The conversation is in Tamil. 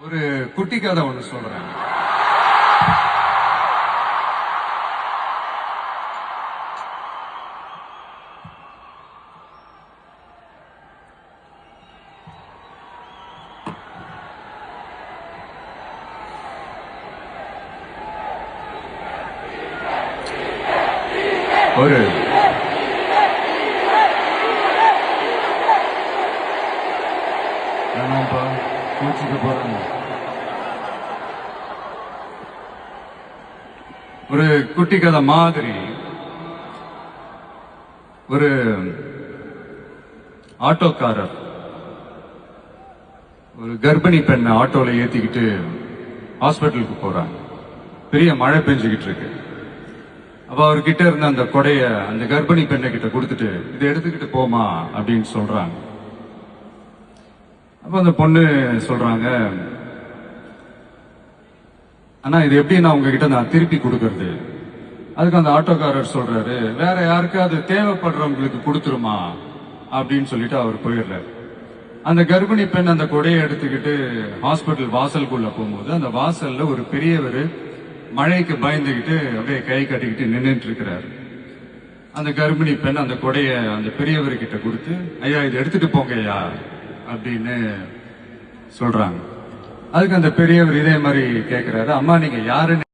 ஒரு குட்டி கதை ஒண்ணு சொல்றேன். ஒரு வேணாம்ப்பா, கோச்சிக்க போறாங்க. ஒரு குட்டி கதை மாதிரி ஒரு ஆட்டோக்காரர் ஒரு கர்ப்பிணி பெண்ணை ஆட்டோல ஏத்திக்கிட்டு ஹாஸ்பிட்டலுக்கு போறாங்க. பெரிய மழை பெஞ்சுக்கிட்டு இருக்கு. அப்ப அவர்கிட்ட இருந்த அந்த கொடைய அந்த கர்ப்பிணி பெண்ணை கிட்ட கொடுத்துட்டு இதை எடுத்துக்கிட்டு போமா அப்படின்னு சொல்றாங்க. அப்ப அந்த பொண்ணு சொல்றாங்க, ஆனா இது எப்படி நான் உங்ககிட்ட நான் திருப்பி கொடுக்கறது? அதுக்கு அந்த ஆட்டோக்காரர் சொல்றாரு, வேற யாருக்காவது தேவைப்படுறவங்களுக்கு கொடுத்துருமா அப்படின்னு சொல்லிட்டு அவர் போயிடுறாரு. அந்த கர்ப்பிணி பெண் அந்த கொடையை எடுத்துக்கிட்டு ஹாஸ்பிட்டல் வாசலுக்குள்ள போகும்போது அந்த வாசல்ல ஒரு பெரியவர் மழைக்கு பயந்துகிட்டு அப்படியே கை கட்டிக்கிட்டு நின்றுட்டு இருக்கிறாரு. அந்த கர்ப்பிணி பெண் அந்த கொடைய அந்த பெரியவர்கிட்ட கொடுத்து, ஐயா இதை எடுத்துட்டு போங்க ஐயா அப்படின்னு சொல்றாங்க. அதுக்கு அந்த பெரியவர் இதே மாதிரி கேட்கிறாரு, அம்மா நீங்க யாருன்னு